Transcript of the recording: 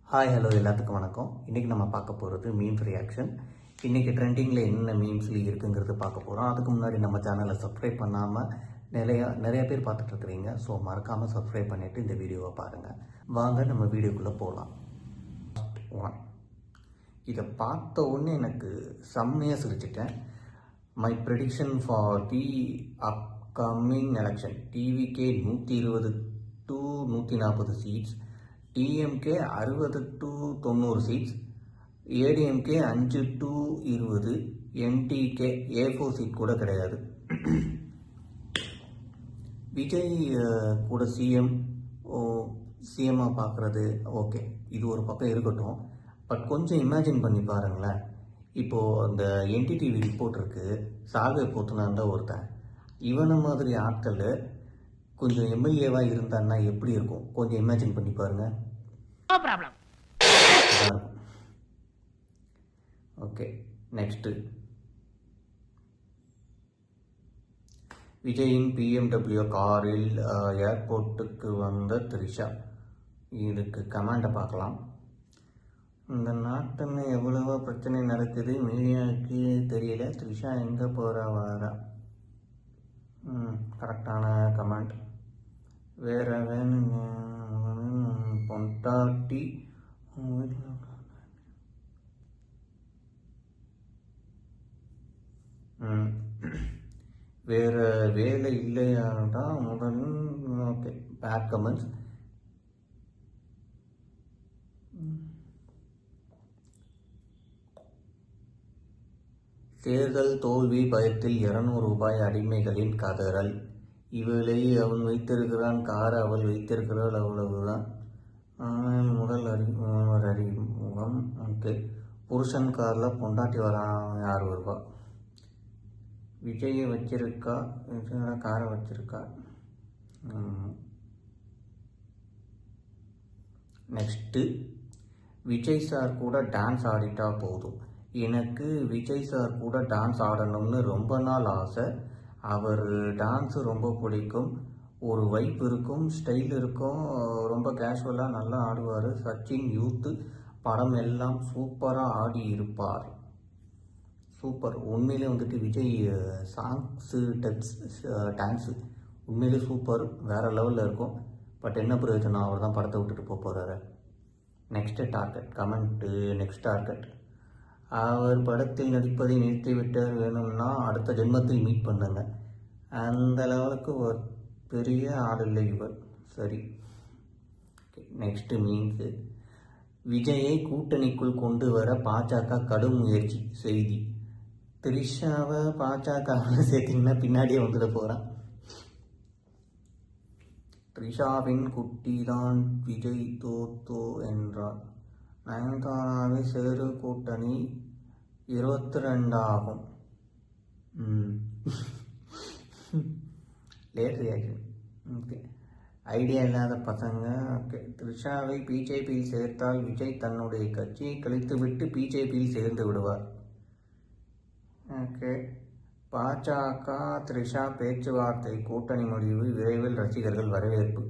Hi hello எல்லாத்துக்கும் வணக்கம். இன்றைக்கி நம்ம பார்க்க போகிறது மீம்ஸ் ரியாக்ஷன். இன்றைக்கி ட்ரெண்டிங்கில் என்ன மீம்ஸ்லி இருக்குங்கிறது பார்க்க போகிறோம். அதுக்கு முன்னாடி நம்ம சேனலை சப்ஸ்கிரைப் பண்ணாமல் நிறைய பேர் பார்த்துட்ருக்குறீங்க. ஸோ மறக்காமல் சப்ஸ்கிரைப் பண்ணிவிட்டு இந்த வீடியோவை பாருங்கள். வாங்க நம்ம வீடியோக்குள்ளே போகலாம். ஒன், இதை பார்த்த உடனே எனக்கு செம்மையாக சிரிச்சிட்டேன். My prediction for the upcoming election: TVK 120 to 140 seats, DMK 60 to 90 seats, ADMK 5 to 20, NTK A4 seat கூட கிடையாது. விஜய் கூட சிஎம்மாக பார்க்குறது ஓகே, இது ஒரு பக்கம் இருக்கட்டும். பட் கொஞ்சம் இமேஜின் பண்ணி பாருங்களேன். இப்போது அந்த என்டிடிவி ரிப்போர்ட்டருக்கு சால்வை போத்துனான் தான் ஒருத்தன். இவனை மாதிரி ஆட்கள் கொஞ்சம் எம்எல்ஏவாக இருந்தான்னா எப்படி இருக்கும்? கொஞ்சம் இமேஜின் பண்ணி பாருங்கள். ஓகே, நெக்ஸ்ட்டு விஜயின் பிஎம்டபிள்யூ காரில் ஏர்போர்ட்டுக்கு வந்த த்ரிஷா. இதுக்கு கமெண்ட்டை பார்க்கலாம். இந்த நாட்டில் எவ்வளவோ பிரச்சனை நடக்குது, மீடியாவுக்கு தெரியல, த்ரிஷா எங்கே போகிறா வாரா. கரெக்டான கமெண்ட். வேறு வேணுங்க பொண்டாட்டி வேறு வேலை இல்லையாண்டா முதல். Okay, bad comments. தேர்தல் தோல்வி பயத்தில் 200 ரூபாய் அடிமைகளின் கதறல். இவளை அவன் வைத்திருக்கிறான், காரை அவள் வைத்திருக்கிறாள், அவ்வளவுதான். ஆனால் முதல் அறிமுகம். ஓகே, புருஷன் காரில் பொண்டாட்டி வரான், யார் வருவா? விஜயை வச்சிருக்கா, காரை வச்சிருக்கா. நெக்ஸ்ட்டு, விஜய் சார் கூட டான்ஸ் ஆடிட்டா போதும். எனக்கு விஜய் சார் கூட டான்ஸ் ஆடணும்னு ரொம்ப நாள் ஆசை. அவர் டான்ஸு ரொம்ப பிடிக்கும். ஒரு வைப் இருக்கும், ஸ்டைல் இருக்கும், ரொம்ப கேஷுவலாக நல்லா ஆடுவார். சச்சின் யூத்து படம் எல்லாம் சூப்பராக ஆடி இருப்பார். சூப்பர். உண்மையிலே வந்துட்டு விஜய் சாங்ஸு டான்ஸு உண்மையிலே சூப்பர், வேறு லெவலில் இருக்கும். பட் என்ன பிரயோஜனம், அவர் தான் படத்தை விட்டுட்டு போகிறாரு. Next target comment. Next target: அவர் படத்தில் நடிப்பதை நிறுத்திவிட்டார், வேணும்னா அடுத்த ஜென்மத்தில் மீட் பண்ணுங்க. அந்த லெவலுக்கு ஒரு பெரிய ஆள் இல்லை இவர். சரி, நெக்ஸ்ட்டு மீன்ஸு. விஜயை கூட்டணிக்குள் கொண்டு வர பாஜக கடும் முயற்சி. செய்தி: த்ரிஷாவை பாஜகவில் சேர்த்திங்கன்னா பின்னாடியே வந்துட போகிறான். த்ரிஷாவின் குட்டி தான் விஜய் தோத்தோ என்றார். நயன்தாராவை சேரு கூட்டணி 22 ஆகும். Late reaction. ஓகே, ஐடியா இல்லாத பசங்க. ஓகே, த்ரிஷாவை பிஜேபியில் சேர்த்தால் விஜய் தன்னுடைய கட்சியை கழித்துவிட்டு பிஜேபியில் சேர்ந்து விடுவார். ஓகே, பாஜக த்ரிஷா பேச்சுவார்த்தை கூட்டணி முடிவு விரைவில், ரசிகர்கள் வரவேற்பு.